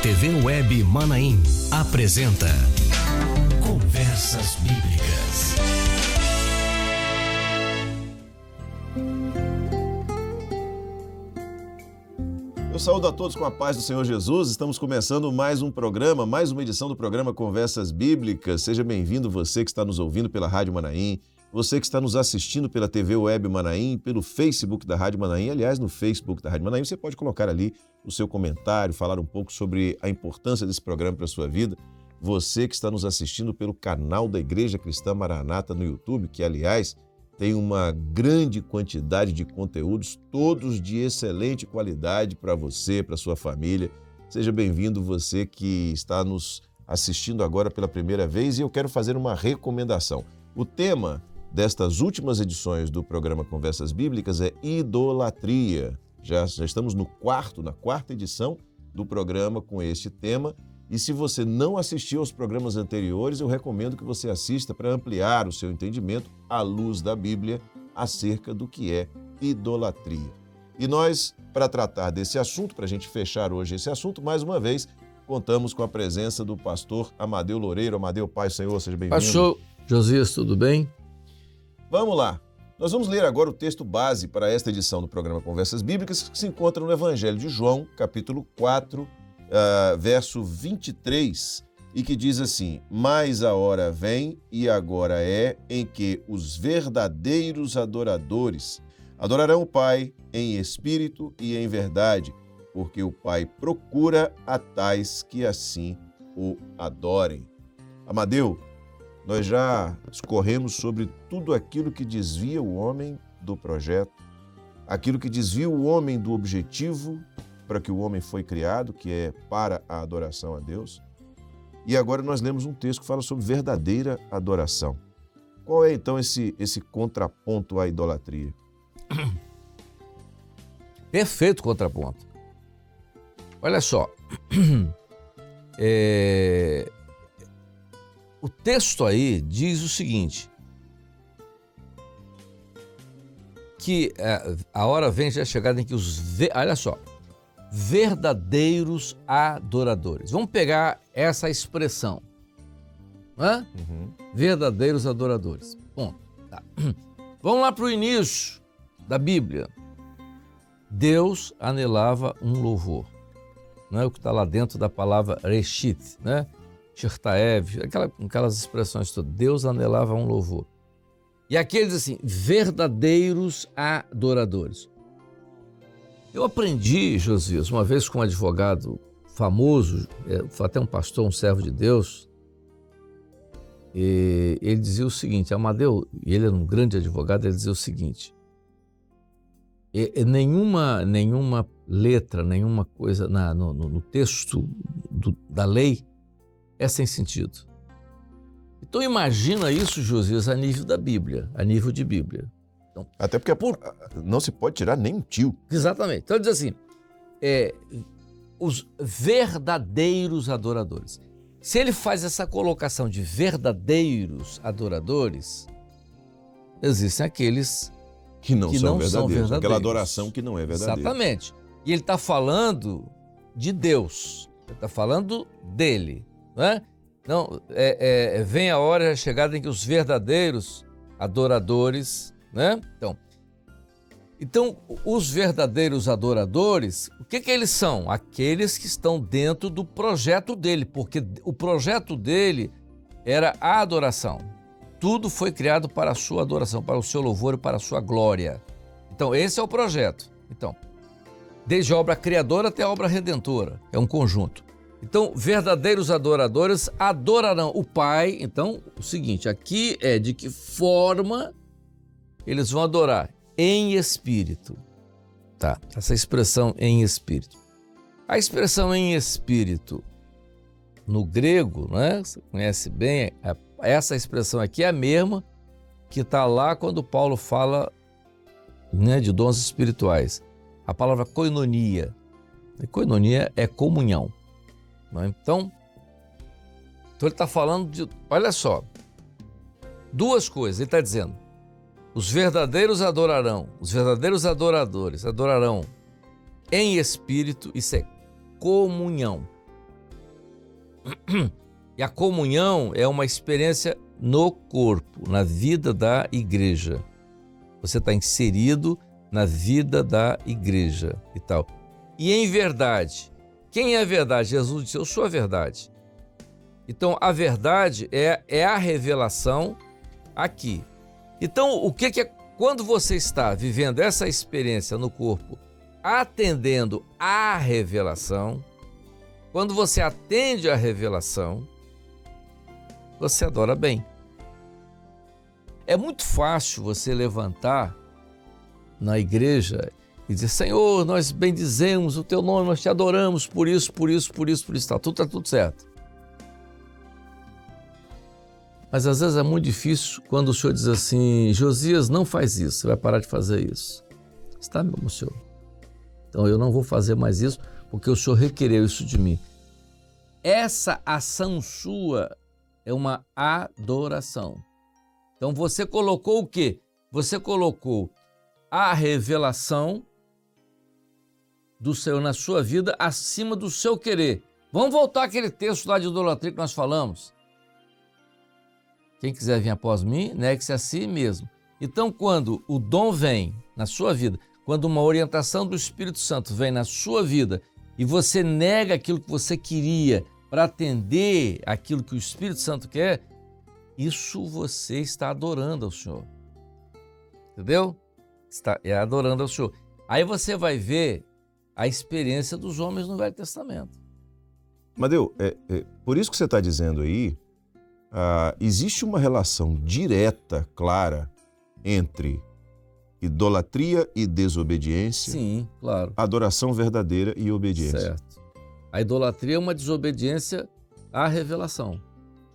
TV Web Manaim apresenta Conversas Bíblicas. Eu saúdo a todos com a paz do Senhor Jesus. Estamos começando mais um programa, mais uma edição do programa Conversas Bíblicas. Seja bem-vindo você que está nos ouvindo pela Rádio Manaim, você que está nos assistindo pela TV Web Manaim, pelo Facebook da Rádio Manaim. Aliás, no Facebook da Rádio Manaim você pode colocar ali o seu comentário, falar um pouco sobre a importância desse programa para a sua vida. Você que está nos assistindo pelo canal da Igreja Cristã Maranata no YouTube, que, aliás, tem uma grande quantidade de conteúdos, todos de excelente qualidade para você, para sua família. Seja bem-vindo você que está nos assistindo agora pela primeira vez, e eu quero fazer uma recomendação. O tema destas últimas edições do programa Conversas Bíblicas é idolatria. Já estamos na quarta edição do programa com este tema. E se você não assistiu aos programas anteriores, eu recomendo que você assista para ampliar o seu entendimento à luz da Bíblia acerca do que é idolatria. E nós, para tratar desse assunto, para a gente fechar hoje esse assunto, mais uma vez, contamos com a presença do pastor Amadeu Loureiro. Amadeu, Paz, Senhor, seja bem-vindo. Pastor Josias, tudo bem? Vamos lá. Nós vamos ler agora o texto base para esta edição do programa Conversas Bíblicas, que se encontra no Evangelho de João, capítulo 4, verso 23, e que diz assim: mas a hora vem e agora é em que os verdadeiros adoradores adorarão o Pai em espírito e em verdade, porque o Pai procura a tais que assim o adorem. Amadeu, nós já discorremos sobre tudo aquilo que desvia o homem do projeto, aquilo que desvia o homem do objetivo para que o homem foi criado, que é para a adoração a Deus. E agora nós lemos um texto que fala sobre verdadeira adoração. Qual é então esse contraponto à idolatria? Perfeito contraponto. Olha só, o texto aí diz o seguinte, que a hora vem já chegada em que olha só, verdadeiros adoradores. Vamos pegar essa expressão, né? Verdadeiros adoradores. Bom, tá. Vamos lá para o início da Bíblia. Deus anelava um louvor, não é o que está lá dentro da palavra reshit, né? Shirtaev, aquelas expressões todas. Deus anelava um louvor. E aqui ele diz assim, verdadeiros adoradores. Eu aprendi, Josias, uma vez com um advogado famoso, até um pastor, um servo de Deus, e ele dizia o seguinte, Amadeu, e ele era um grande advogado, ele dizia o seguinte, nenhuma letra, nenhuma coisa no texto da lei é sem sentido. Então imagina isso, Josias, a nível da Bíblia, a nível de Bíblia. Então, até porque não se pode tirar nem um tio. Exatamente. Então ele diz assim, os verdadeiros adoradores. Se ele faz essa colocação de verdadeiros adoradores, existem aqueles que não são verdadeiros. Aquela adoração que não é verdadeira. Exatamente. E ele está falando de Deus, ele está falando dele, não é? Não, vem a hora chegada em que os verdadeiros adoradores, né? Então, os verdadeiros adoradores, o que eles são? Aqueles que estão dentro do projeto dele, porque o projeto dele era a adoração. Tudo foi criado para a sua adoração, para o seu louvor e para a sua glória. Então, esse é o projeto. Então, desde a obra criadora até a obra redentora, é um conjunto. Então, verdadeiros adoradores adorarão o Pai. Então, o seguinte, aqui é de que forma eles vão adorar? Em espírito. Tá, essa expressão em espírito. A expressão em espírito, no grego, né? Você conhece bem, essa expressão aqui é a mesma que está lá quando Paulo fala, né, de dons espirituais. A palavra koinonia. Koinonia é comunhão. Então ele está falando de, olha só, duas coisas. Ele está dizendo, os verdadeiros adorarão, os verdadeiros adoradores adorarão em espírito, isso é comunhão. E a comunhão é uma experiência no corpo, na vida da igreja. Você está inserido na vida da igreja e tal. E em verdade, quem é a verdade? Jesus disse, eu sou a verdade. Então, a verdade é a revelação aqui. Então, o que é quando você está vivendo essa experiência no corpo, atendendo à revelação, quando você atende à revelação, você adora bem. É muito fácil você levantar na igreja e dizer, Senhor, nós bendizemos o teu nome, nós te adoramos por isso, tá tudo certo. Mas às vezes é muito difícil quando o Senhor diz assim, Josias, não faz isso, você vai parar de fazer isso. Está, meu Senhor? Então eu não vou fazer mais isso porque o Senhor requereu isso de mim. Essa ação sua é uma adoração. Então você colocou o quê? Você colocou a revelação do Senhor na sua vida acima do seu querer. Vamos voltar àquele texto lá de idolatria que nós falamos. Quem quiser vir após mim, negue-se a si mesmo. Então, quando o dom vem na sua vida, quando uma orientação do Espírito Santo vem na sua vida e você nega aquilo que você queria para atender aquilo que o Espírito Santo quer, isso você está adorando ao Senhor. Entendeu? Está adorando ao Senhor. Aí você vai ver a experiência dos homens no Velho Testamento. Madeu, por isso que você está dizendo aí, existe uma relação direta, clara, entre idolatria e desobediência. Sim, claro. Adoração verdadeira e obediência. Certo. A idolatria é uma desobediência à revelação.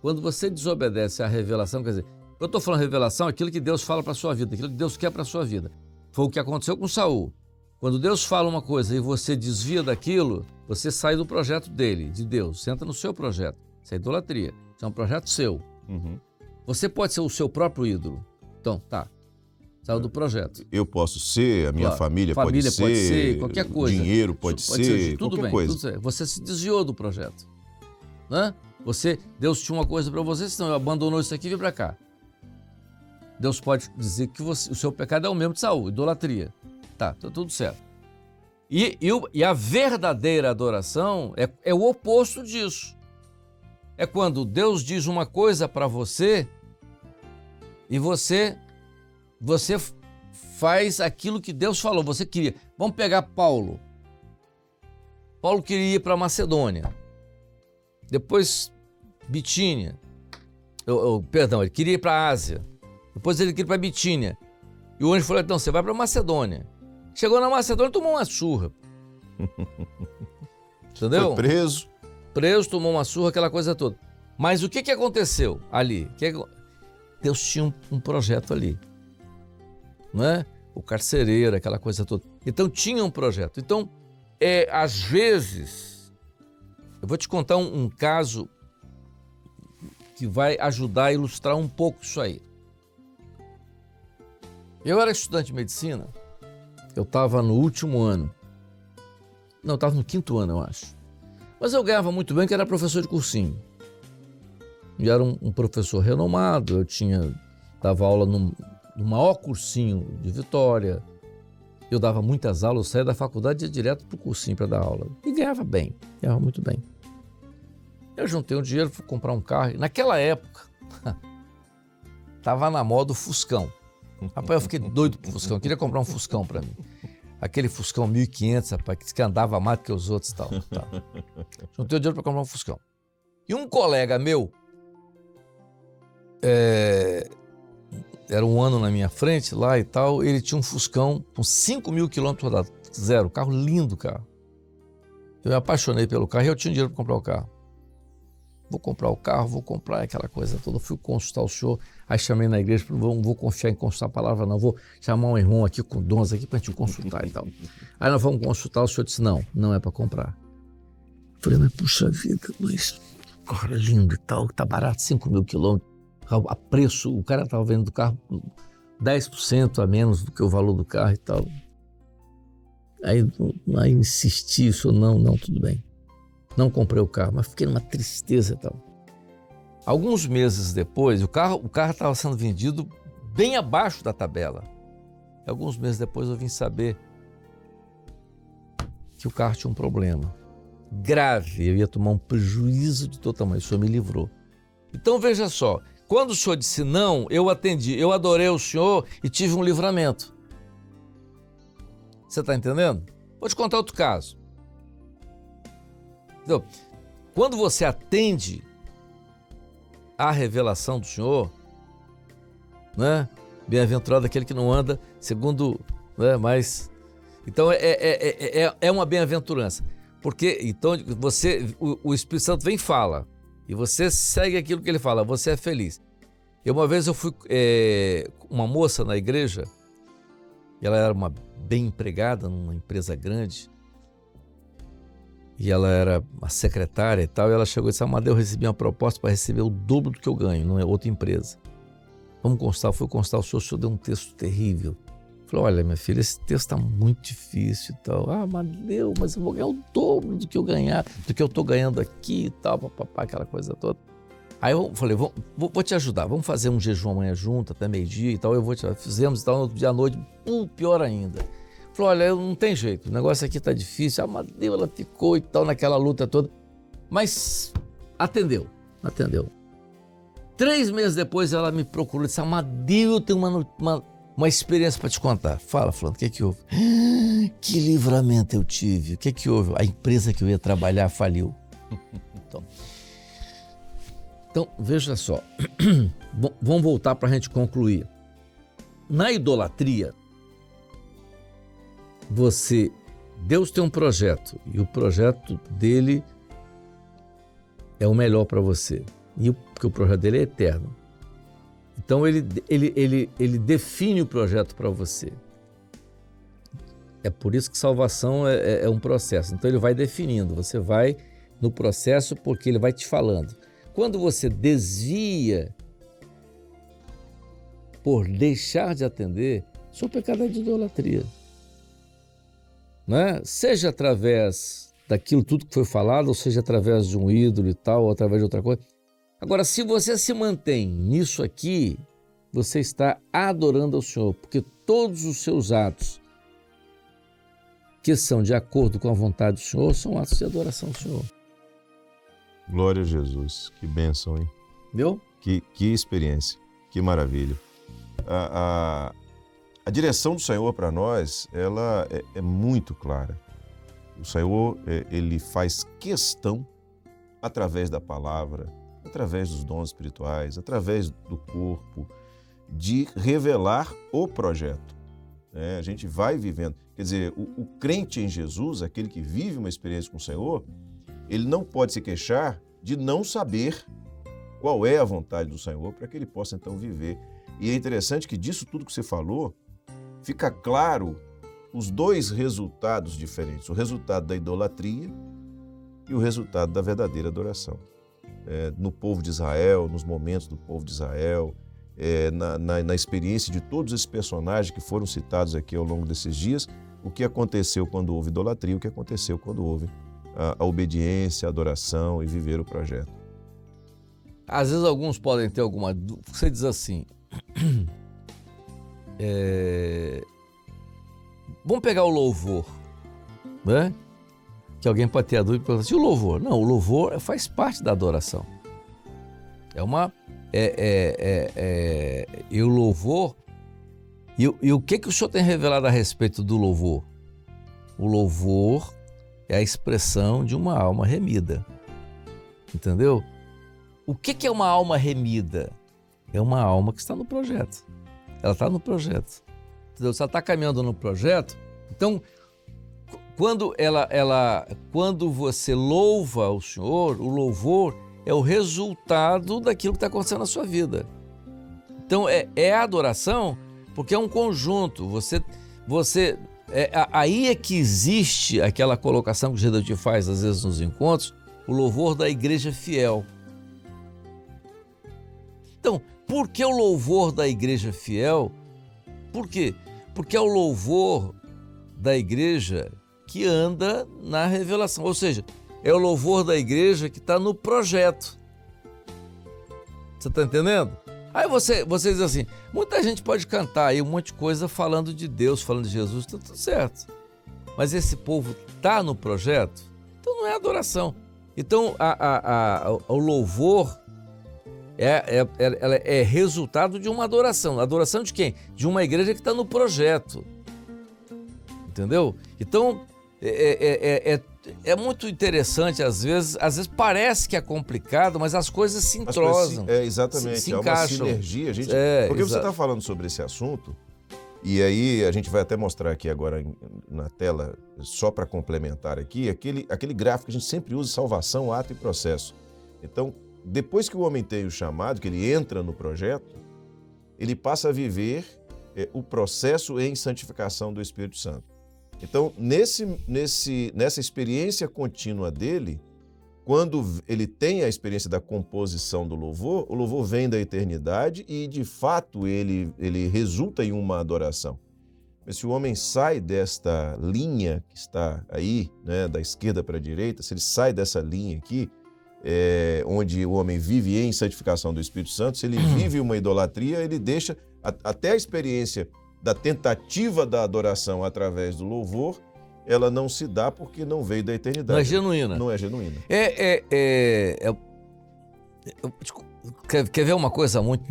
Quando você desobedece à revelação, quer dizer, eu estou falando revelação, aquilo que Deus fala para a sua vida, aquilo que Deus quer para a sua vida. Foi o que aconteceu com Saul. Quando Deus fala uma coisa e você desvia daquilo, você sai do projeto dele, de Deus. Você entra no seu projeto. Isso é idolatria. Isso é um projeto seu. Uhum. Você pode ser o seu próprio ídolo. Então, tá. Saiu do projeto. Eu posso ser, a minha Claro. família Pode ser, ser, qualquer coisa. Dinheiro pode ser, tudo qualquer bem, coisa. tudo certo. Você se desviou do projeto. Né? Deus tinha uma coisa para você, senão abandonou isso aqui e veio para cá. Deus pode dizer que o seu pecado é o mesmo de Saul, idolatria. Tá tudo certo. E a verdadeira adoração é o oposto disso. É quando Deus diz uma coisa para você e você faz aquilo que Deus falou, você queria. Vamos pegar Paulo. Paulo queria ir para Macedônia. Depois Bitínia. Perdão, ele queria ir para a Ásia. Depois ele queria ir para Bitínia. E o anjo falou, então, você vai para Macedônia. Chegou na Macedônia, tomou uma surra. Entendeu? Foi preso. Preso, tomou uma surra, aquela coisa toda. Mas o que aconteceu ali? Deus tinha um projeto ali. Não é? O carcereiro, aquela coisa toda. Então tinha um projeto. Então, às vezes, eu vou te contar um caso que vai ajudar a ilustrar um pouco isso aí. Eu era estudante de medicina, eu estava no último ano. Não, eu estava no 5º ano, eu acho. Mas eu ganhava muito bem, que era professor de cursinho. E era um professor renomado, dava aula no maior cursinho de Vitória. Eu dava muitas aulas, eu saía da faculdade e ia direto para o cursinho para dar aula. E ganhava bem, ganhava muito bem. Eu juntei um dinheiro, fui comprar um carro. Naquela época, estava na moda o Fuscão. Rapaz, eu fiquei doido pro Fuscão, eu queria comprar um Fuscão para mim. Aquele Fuscão 1500, rapaz, que andava mais do que os outros e tal. Juntei o dinheiro para comprar um Fuscão. E um colega meu, era um ano na minha frente lá e tal, ele tinha um Fuscão com 5.000 km rodados, zero, carro lindo, carro. Eu me apaixonei pelo carro e eu tinha dinheiro para comprar o carro. Vou comprar o carro, vou comprar aquela coisa toda. Fui consultar o senhor, aí chamei na igreja, não vou confiar em consultar a palavra não, vou chamar um irmão aqui com dons aqui para a gente consultar e tal. Aí nós vamos consultar, o senhor disse, não é para comprar. Falei, mas puxa vida, mas carro lindo e tal, tá barato, 5.000 km, a preço, o cara estava vendendo o carro 10% a menos do que o valor do carro e tal. Aí insisti, isso não, tudo bem. Não comprei o carro, mas fiquei numa tristeza e tal. Alguns meses depois, o carro estava sendo vendido bem abaixo da tabela. Alguns meses depois eu vim saber que o carro tinha um problema grave. Eu ia tomar um prejuízo de todo tamanho. O senhor me livrou. Então veja só, quando o senhor disse não, eu atendi. Eu adorei o senhor e tive um livramento. Você está entendendo? Vou te contar outro caso. Então, quando você atende à revelação do Senhor, né? Bem-aventurado aquele que não anda segundo, né? Mas então é uma bem-aventurança, porque então o Espírito Santo vem e fala e você segue aquilo que ele fala, você é feliz. Uma vez eu fui uma moça na igreja, e ela era uma bem empregada numa empresa grande. E ela era uma secretária e tal, e ela chegou e disse, Amadeu, eu recebi uma proposta para receber o dobro do que eu ganho, não é outra empresa. Vamos constar, eu fui constar, o senhor deu um texto terrível. Eu falei, olha, minha filha, esse texto está muito difícil e tal. Amadeu, mas eu vou ganhar o dobro do que eu ganhar, do que eu estou ganhando aqui e tal, papapá, aquela coisa toda. Aí eu falei, vou te ajudar, vamos fazer um jejum amanhã junto, até meio-dia e tal, fizemos e tal, no outro dia à noite, pior ainda. Falou, olha, não tem jeito, o negócio aqui tá difícil. A Amadeu, ela ficou e tal, naquela luta toda. Mas atendeu. 3 meses depois ela me procurou e disse, Amadeu, eu tenho uma experiência para te contar. Fala, Fulano, o que houve? Que livramento eu tive. O que houve? A empresa que eu ia trabalhar faliu. Então, veja só. Vamos voltar para a gente concluir. Na idolatria, Deus tem um projeto e o projeto dele é o melhor para você, porque o projeto dele é eterno. Então ele define o projeto para você. É por isso que salvação é um processo. Então ele vai definindo, você vai no processo porque ele vai te falando. Quando você desvia por deixar de atender, seu pecado é de idolatria. Né? Seja através daquilo tudo que foi falado, ou seja através de um ídolo e tal, ou através de outra coisa. Agora, se você se mantém nisso aqui, você está adorando ao Senhor, porque todos os seus atos que são de acordo com a vontade do Senhor são atos de adoração ao Senhor. Glória a Jesus, que bênção, hein? Viu? Que experiência, que maravilha. A direção do Senhor para nós, ela é muito clara. O Senhor, ele faz questão, através da palavra, através dos dons espirituais, através do corpo, de revelar o projeto. A gente vai vivendo. Quer dizer, o crente em Jesus, aquele que vive uma experiência com o Senhor, ele não pode se queixar de não saber qual é a vontade do Senhor para que ele possa então viver. E é interessante que disso tudo que você falou, fica claro os dois resultados diferentes, o resultado da idolatria e o resultado da verdadeira adoração. No povo de Israel, nos momentos do povo de Israel, na experiência de todos esses personagens que foram citados aqui ao longo desses dias, o que aconteceu quando houve idolatria, o que aconteceu quando houve a obediência, a adoração e viver o projeto. Às vezes alguns podem ter alguma dúvida. Você diz assim, vamos pegar o louvor, né? Que alguém pode ter a dúvida e perguntar assim, o louvor? Não, o louvor faz parte da adoração. E o louvor... E o que o senhor tem revelado a respeito do louvor? O louvor é a expressão de uma alma remida. Entendeu? O que é uma alma remida? É uma alma que está no projeto. Ela está no projeto. Entendeu? Se ela está caminhando no projeto, então, quando você louva o Senhor, o louvor é o resultado daquilo que está acontecendo na sua vida. Então, é a adoração, porque é um conjunto. Aí é que existe aquela colocação que o Jesus te faz, às vezes, nos encontros, o louvor da igreja fiel. Então, por que o louvor da igreja fiel? Por quê? Porque é o louvor da igreja que anda na revelação. Ou seja, é o louvor da igreja que está no projeto. Você está entendendo? Aí você diz assim, muita gente pode cantar aí um monte de coisa falando de Deus, falando de Jesus, tá tudo certo. Mas esse povo está no projeto? Então não é adoração. Então o louvor é resultado de uma adoração. Adoração de quem? De uma igreja que está no projeto. Entendeu? Então é muito interessante, às vezes parece que é complicado, mas as coisas se entrosam. Exatamente, se é encaixam. Uma sinergia. Porque você está falando sobre esse assunto, e aí a gente vai até mostrar aqui agora na tela, só para complementar aqui, aquele gráfico que a gente sempre usa, salvação, ato e processo. Então, depois que o homem tem o chamado, que ele entra no projeto, ele passa a viver o processo em santificação do Espírito Santo. Então, nessa experiência contínua dele, quando ele tem a experiência da composição do louvor, o louvor vem da eternidade e, de fato, ele resulta em uma adoração. Mas se o homem sai desta linha que está aí, né, da esquerda para a direita, se ele sai dessa linha aqui, onde o homem vive em santificação do Espírito Santo, se ele vive uma idolatria, ele deixa até a experiência da tentativa da adoração através do louvor, ela não se dá porque não veio da eternidade. Não é genuína. Não é genuína. Quer ver uma coisa muito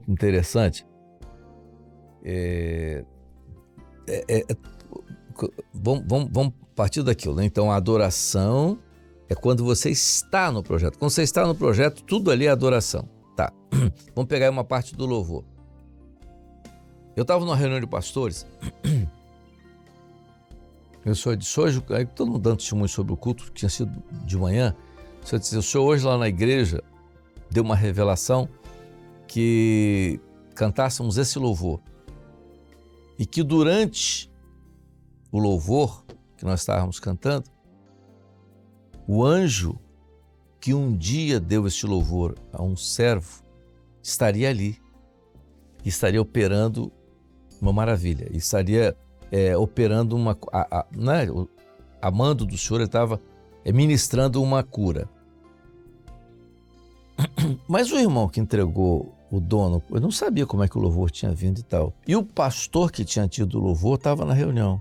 interessante? Vamos partir daquilo, né? Então, a adoração é quando você está no projeto. Quando você está no projeto, tudo ali é adoração. Tá. Vamos pegar uma parte do louvor. Eu estava numa reunião de pastores, eu sou de hoje, aí todo mundo dando testemunho sobre o culto, que tinha sido de manhã, eu disse, o senhor hoje lá na igreja deu uma revelação que cantássemos esse louvor e que durante o louvor que nós estávamos cantando, o anjo que um dia deu este louvor a um servo estaria ali, estaria operando uma maravilha, estaria operando né, a mando do Senhor, ele estava ministrando uma cura. Mas o irmão que entregou o dono, eu não sabia como é que o louvor tinha vindo e tal. E o pastor que tinha tido o louvor estava na reunião.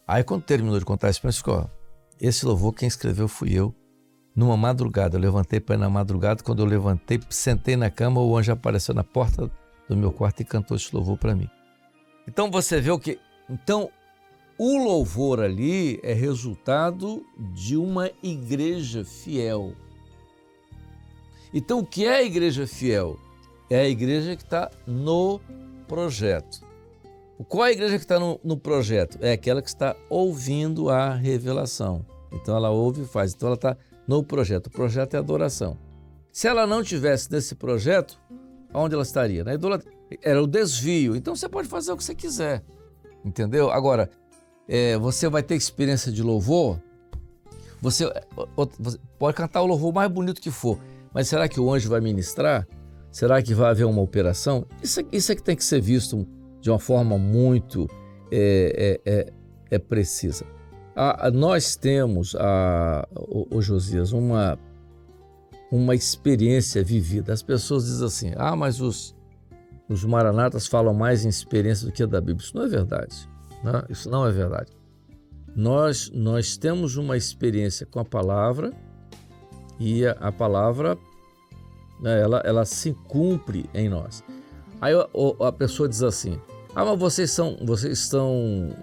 Aí quando terminou de contar a experiência, ficou, esse louvor quem escreveu fui eu. Numa madrugada, eu levantei para ir na madrugada, quando eu levantei, sentei na cama, o anjo apareceu na porta do meu quarto e cantou esse louvor para mim. Então você vê o que... Então, o louvor ali é resultado de uma igreja fiel. Então, o que é a igreja fiel? É a igreja que está no projeto. Qual é a igreja que está no projeto? É aquela que está ouvindo a revelação. Então, ela ouve e faz. Então, ela está no projeto. O projeto é adoração. Se ela não tivesse nesse projeto, onde ela estaria? Na idolatria. Era o desvio. Então você pode fazer o que você quiser. Entendeu? Agora, você vai ter experiência de louvor, você pode cantar o louvor mais bonito que for, mas será que o anjo vai ministrar? Será que vai haver uma operação? Isso é que tem que ser visto de uma forma muito precisa. Nós temos, Josias, uma experiência vivida. As pessoas dizem assim, mas os maranatas falam mais em experiência do que a da Bíblia. Isso não é verdade. Né? Isso não é verdade. Nós temos uma experiência com a palavra e a palavra, né, ela se cumpre em nós. Aí a pessoa diz assim, mas vocês estão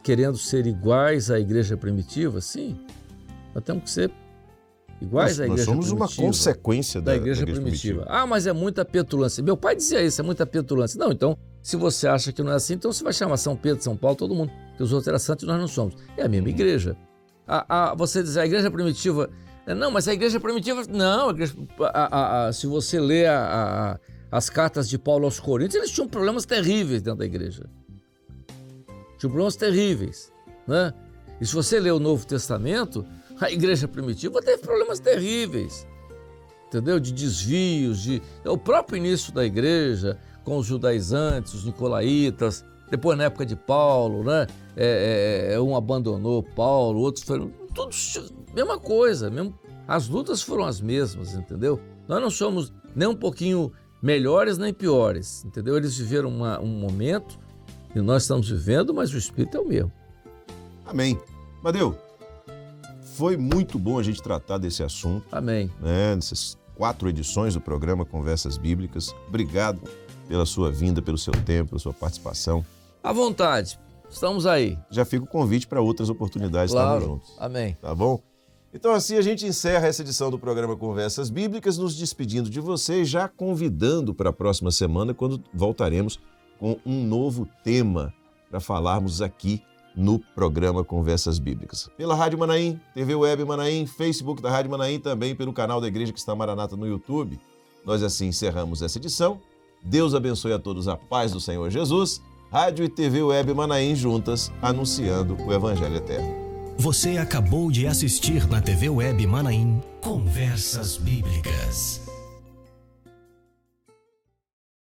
querendo ser iguais à igreja primitiva? Sim, nós temos que ser iguais à igreja primitiva. Nós somos uma consequência da igreja primitiva. Mas é muita petulância. Meu pai dizia isso, é muita petulância. Não, então, se você acha que não é assim, então você vai chamar São Pedro, São Paulo, todo mundo, que os outros eram santos e nós não somos. É a mesma igreja. Você diz, a igreja primitiva... Não, mas a igreja primitiva... Não, se você lê as cartas de Paulo aos Coríntios, eles tinham problemas terríveis dentro da igreja. Tinham problemas terríveis, né? E se você lê o Novo Testamento, a igreja primitiva teve problemas terríveis, entendeu? De desvios, o próprio início da igreja, com os judaizantes, os nicolaítas, Depois, na época de Paulo, né? Um abandonou Paulo, outros foram... Tudo mesma coisa, as lutas foram as mesmas, entendeu? Nós não somos nem um pouquinho melhores nem piores, entendeu? Eles viveram um momento e nós estamos vivendo, mas o Espírito é o mesmo. Amém. Madeu, foi muito bom a gente tratar desse assunto. Amém. Nessas 4 edições do programa Conversas Bíblicas. Obrigado pela sua vinda, pelo seu tempo, pela sua participação. À vontade, estamos aí. Já fica o convite para outras oportunidades de estarmos juntos. Amém. Tá bom? Então assim a gente encerra essa edição do programa Conversas Bíblicas, nos despedindo de vocês, já convidando para a próxima semana, quando voltaremos com um novo tema para falarmos aqui no programa Conversas Bíblicas. Pela Rádio Manaim, TV Web Manaim, Facebook da Rádio Manaim, também pelo canal da Igreja Cristã Maranata no YouTube. Nós assim encerramos essa edição. Deus abençoe a todos, a paz do Senhor Jesus. Rádio e TV Web Manaim juntas, anunciando o Evangelho Eterno. Você acabou de assistir na TV Web Manaim Conversas Bíblicas.